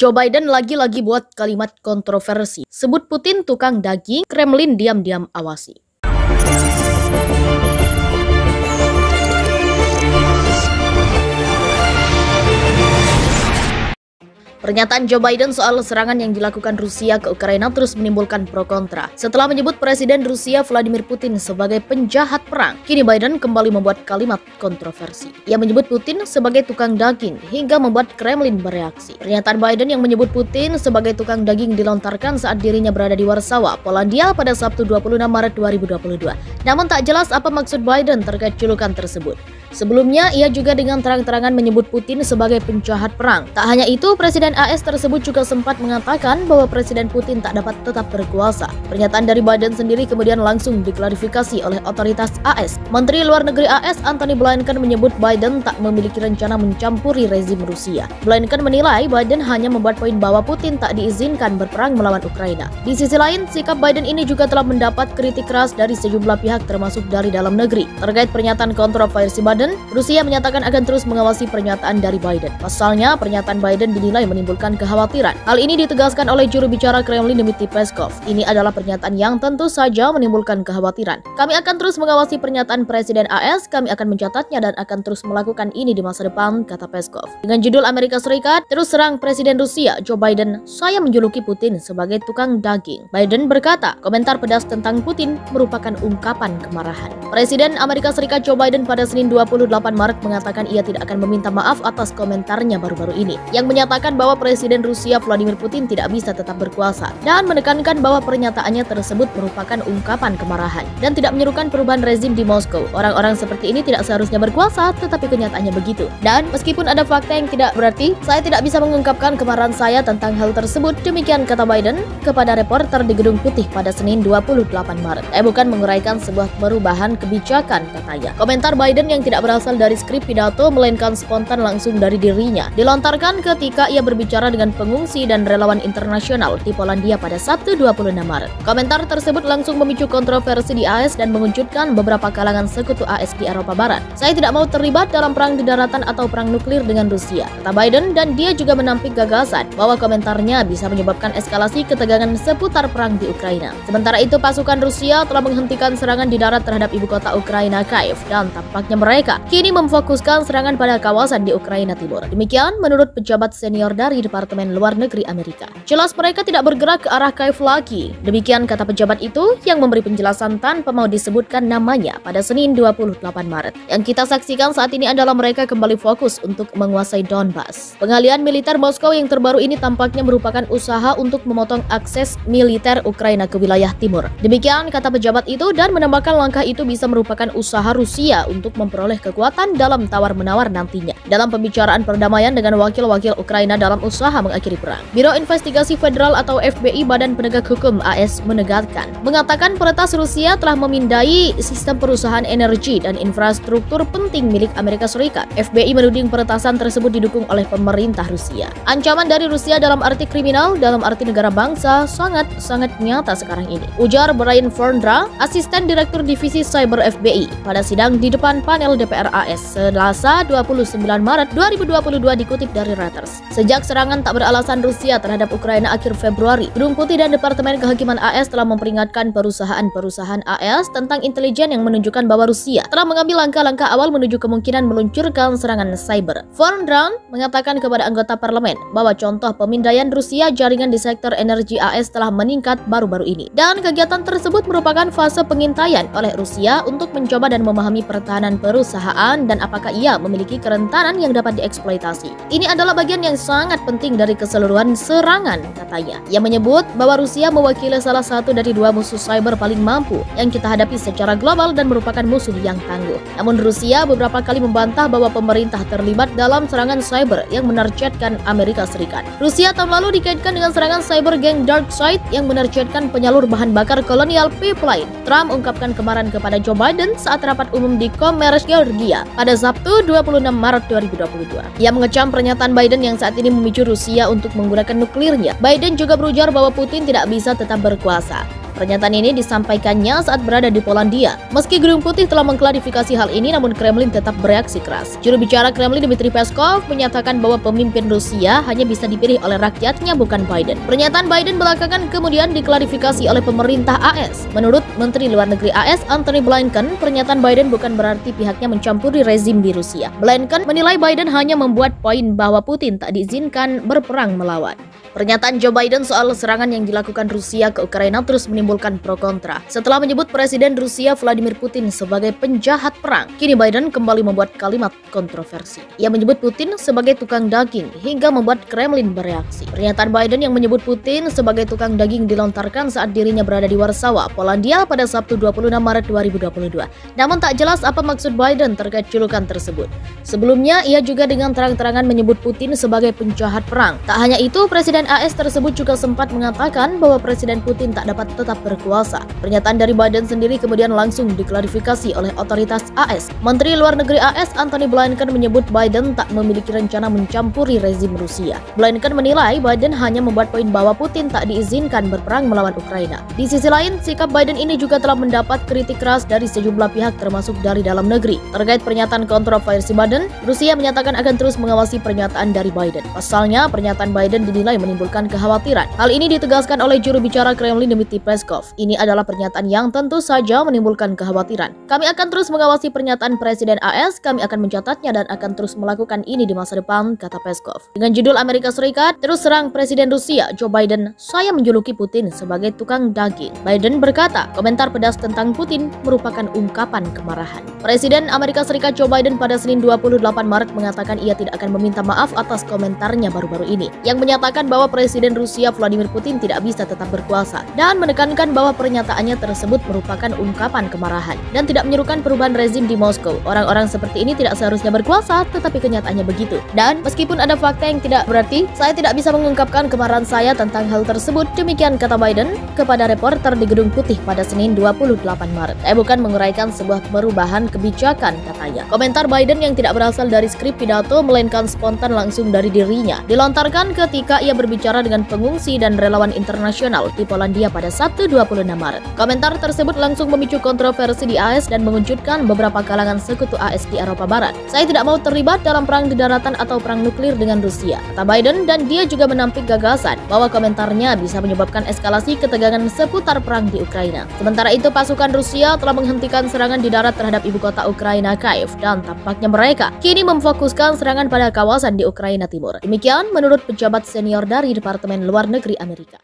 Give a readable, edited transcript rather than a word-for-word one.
Joe Biden lagi-lagi buat kalimat kontroversi. Sebut Putin tukang daging, Kremlin diam-diam awasi. Pernyataan Joe Biden soal serangan yang dilakukan Rusia ke Ukraina terus menimbulkan pro kontra. Setelah menyebut Presiden Rusia Vladimir Putin sebagai penjahat perang, kini Biden kembali membuat kalimat kontroversi. Ia menyebut Putin sebagai tukang daging hingga membuat Kremlin bereaksi. Pernyataan Biden yang menyebut Putin sebagai tukang daging dilontarkan saat dirinya berada di Warsawa, Polandia pada Sabtu 26 Maret 2022. Namun tak jelas apa maksud Biden terkait julukan tersebut. Sebelumnya, ia juga dengan terang-terangan menyebut Putin sebagai penjahat perang. Tak hanya itu, Presiden AS tersebut juga sempat mengatakan bahwa Presiden Putin tak dapat tetap berkuasa. Pernyataan dari Biden sendiri kemudian langsung diklarifikasi oleh otoritas AS. Menteri Luar Negeri AS Antony Blinken menyebut Biden tak memiliki rencana mencampuri rezim Rusia. Blinken menilai Biden hanya membuat poin bahwa Putin tak diizinkan berperang melawan Ukraina. Di sisi lain, sikap Biden ini juga telah mendapat kritik keras dari sejumlah pihak termasuk dari dalam negeri. Terkait pernyataan kontroversi Biden, Rusia menyatakan akan terus mengawasi pernyataan dari Biden. Pasalnya, pernyataan Biden dinilai menimbulkan kekhawatiran. Hal ini ditegaskan oleh juru bicara Kremlin Dmitry Peskov. Ini adalah pernyataan yang tentu saja menimbulkan kekhawatiran. Kami akan terus mengawasi pernyataan Presiden AS, kami akan mencatatnya dan akan terus melakukan ini di masa depan, kata Peskov. Dengan judul Amerika Serikat terus serang Presiden Rusia, Joe Biden, saya menjuluki Putin sebagai tukang daging. Biden berkata, komentar pedas tentang Putin merupakan ungkapan kemarahan. Presiden Amerika Serikat Joe Biden pada Senin 28 Maret mengatakan ia tidak akan meminta maaf atas komentarnya baru-baru ini, yang menyatakan bahwa Presiden Rusia Vladimir Putin tidak bisa tetap berkuasa dan menekankan bahwa pernyataannya tersebut merupakan ungkapan kemarahan dan tidak menyerukan perubahan rezim di Moskow. Orang-orang seperti ini tidak seharusnya berkuasa, tetapi kenyataannya begitu. Dan meskipun ada fakta yang tidak berarti, saya tidak bisa mengungkapkan kemarahan saya tentang hal tersebut. Demikian kata Biden kepada reporter di Gedung Putih pada Senin 28 Maret. Bukan menguraikan sebuah perubahan kebijakan, katanya. Komentar Biden yang tidak berasal dari skrip pidato melainkan spontan langsung dari dirinya dilontarkan ketika ia berbicara dengan pengungsi dan relawan internasional di Polandia pada Sabtu 26 Maret. Komentar tersebut langsung memicu kontroversi di AS dan mengejutkan beberapa kalangan sekutu AS di Eropa Barat. Saya tidak mau terlibat dalam perang di daratan atau perang nuklir dengan Rusia, kata Biden, dan dia juga menampik gagasan bahwa komentarnya bisa menyebabkan eskalasi ketegangan seputar perang di Ukraina. Sementara itu, pasukan Rusia telah menghentikan serangan di darat terhadap ibu kota Ukraina, Kiev, dan tampaknya mereka kini memfokuskan serangan pada kawasan di Ukraina Timur. Demikian menurut pejabat senior dari Departemen Luar Negeri Amerika. Jelas mereka tidak bergerak ke arah Kiev lagi. Demikian kata pejabat itu yang memberi penjelasan tanpa mau disebutkan namanya pada Senin 28 Maret. Yang kita saksikan saat ini adalah mereka kembali fokus untuk menguasai Donbas. Pengalihan militer Moskow yang terbaru ini tampaknya merupakan usaha untuk memotong akses militer Ukraina ke wilayah timur. Demikian kata pejabat itu dan menambahkan langkah itu bisa merupakan usaha Rusia untuk memperoleh kekuatan dalam tawar-menawar nantinya dalam pembicaraan perdamaian dengan wakil-wakil Ukraina dalam usaha mengakhiri perang. Biro Investigasi Federal atau FBI Badan Penegak Hukum AS mengatakan peretas Rusia telah memindai sistem perusahaan energi dan infrastruktur penting milik Amerika Serikat. FBI menuding peretasan tersebut didukung oleh pemerintah Rusia. Ancaman dari Rusia dalam arti kriminal, dalam arti negara bangsa sangat nyata sekarang ini, ujar Brian Vorndra, asisten direktur divisi cyber FBI pada sidang di depan panel DPR AS Selasa 29 Maret 2022 dikutip dari Reuters. Sejak serangan tak beralasan Rusia terhadap Ukraina akhir Februari, Gedung Putih dan Departemen Kehakiman AS telah memperingatkan perusahaan-perusahaan AS tentang intelijen yang menunjukkan bahwa Rusia telah mengambil langkah-langkah awal menuju kemungkinan meluncurkan serangan cyber. Vorndra mengatakan kepada anggota parlemen bahwa contoh pemindaian Rusia jaringan di sektor energi AS telah meningkat baru-baru ini. Dan kegiatan tersebut merupakan fase pengintaian oleh Rusia untuk mencoba dan memahami pertahanan perusahaan dan apakah ia memiliki kerentanan yang dapat dieksploitasi. Ini adalah bagian yang sangat penting dari keseluruhan serangan, katanya. Ia menyebut bahwa Rusia mewakili salah satu dari dua musuh cyber paling mampu yang kita hadapi secara global dan merupakan musuh yang tangguh. Namun Rusia beberapa kali membantah bahwa pemerintah terlibat dalam serangan cyber yang menargetkan Amerika Serikat. Rusia tahun lalu dikaitkan dengan serangan cyber geng DarkSide yang menargetkan penyalur bahan bakar kolonial pipeline. Trump ungkapkan kemarahan kepada Joe Biden saat rapat umum di Commerce Georgia pada Sabtu 26 Maret 2022. Ia mengecam pernyataan Biden yang saat ini memicu Rusia untuk menggunakan nuklirnya. Biden juga berujar bahwa Putin tidak bisa tetap berkuasa. Pernyataan ini disampaikannya saat berada di Polandia. Meski Gedung Putih telah mengklarifikasi hal ini, namun Kremlin tetap bereaksi keras. Juru bicara Kremlin Dmitry Peskov menyatakan bahwa pemimpin Rusia hanya bisa dipilih oleh rakyatnya, bukan Biden. Pernyataan Biden belakangan kemudian diklarifikasi oleh pemerintah AS. Menurut Menteri Luar Negeri AS Antony Blinken, pernyataan Biden bukan berarti pihaknya mencampuri rezim di Rusia. Blinken menilai Biden hanya membuat poin bahwa Putin tak diizinkan berperang melawan. Pernyataan Joe Biden soal serangan yang dilakukan Rusia ke Ukraina terus menimbulkan pro kontra. Setelah menyebut Presiden Rusia Vladimir Putin sebagai penjahat perang, kini Biden kembali membuat kalimat kontroversi. Ia menyebut Putin sebagai tukang daging hingga membuat Kremlin bereaksi. Pernyataan Biden yang menyebut Putin sebagai tukang daging dilontarkan saat dirinya berada di Warsawa, Polandia pada Sabtu 26 Maret 2022. Namun tak jelas apa maksud Biden terkait julukan tersebut. Sebelumnya, ia juga dengan terang-terangan menyebut Putin sebagai penjahat perang. Tak hanya itu, Presiden AS tersebut juga sempat mengatakan bahwa Presiden Putin tak dapat tetap berkuasa. Pernyataan dari Biden sendiri kemudian langsung diklarifikasi oleh otoritas AS. Menteri Luar Negeri AS Antony Blinken menyebut Biden tak memiliki rencana mencampuri rezim Rusia. Blinken menilai Biden hanya membuat poin bahwa Putin tak diizinkan berperang melawan Ukraina. Di sisi lain, sikap Biden ini juga telah mendapat kritik keras dari sejumlah pihak termasuk dari dalam negeri. Terkait pernyataan kontroversi Biden, Rusia menyatakan akan terus mengawasi pernyataan dari Biden. Pasalnya, pernyataan Biden dinilai menimbulkan kekhawatiran. Hal ini ditegaskan oleh juru bicara Kremlin Dmitry Peskov. Ini adalah pernyataan yang tentu saja menimbulkan kekhawatiran. Kami akan terus mengawasi pernyataan Presiden AS, kami akan mencatatnya dan akan terus melakukan ini di masa depan, kata Peskov. Dengan judul Amerika Serikat terus serang Presiden Rusia, Joe Biden, saya menjuluki Putin sebagai tukang daging. Biden berkata, komentar pedas tentang Putin merupakan ungkapan kemarahan. Presiden Amerika Serikat Joe Biden pada Senin 28 Maret mengatakan ia tidak akan meminta maaf atas komentarnya baru-baru ini, yang menyatakan bahwa Presiden Rusia Vladimir Putin tidak bisa tetap berkuasa dan menekankan bahwa pernyataannya tersebut merupakan ungkapan kemarahan dan tidak menyerukan perubahan rezim di Moskow. Orang-orang seperti ini tidak seharusnya berkuasa, tetapi kenyataannya begitu. Dan meskipun ada fakta yang tidak berarti, saya tidak bisa mengungkapkan kemarahan saya tentang hal tersebut. Demikian kata Biden kepada reporter di Gedung Putih pada Senin 28 Maret. Saya bukan menguraikan sebuah perubahan kebijakan, katanya. Komentar Biden yang tidak berasal dari skrip pidato melainkan spontan langsung dari dirinya dilontarkan ketika ia berbicara dengan pengungsi dan relawan internasional di Polandia pada Sabtu 26 Maret. Komentar tersebut langsung memicu kontroversi di AS dan mengejutkan beberapa kalangan sekutu AS di Eropa Barat. Saya tidak mau terlibat dalam perang di daratan atau perang nuklir dengan Rusia, kata Biden, dan dia juga menampik gagasan bahwa komentarnya bisa menyebabkan eskalasi ketegangan seputar perang di Ukraina. Sementara itu, pasukan Rusia telah menghentikan serangan di darat terhadap ibu kota Ukraina, Kiev, dan tampaknya mereka kini memfokuskan serangan pada kawasan di Ukraina Timur. Demikian menurut pejabat senior dari Departemen Luar Negeri Amerika.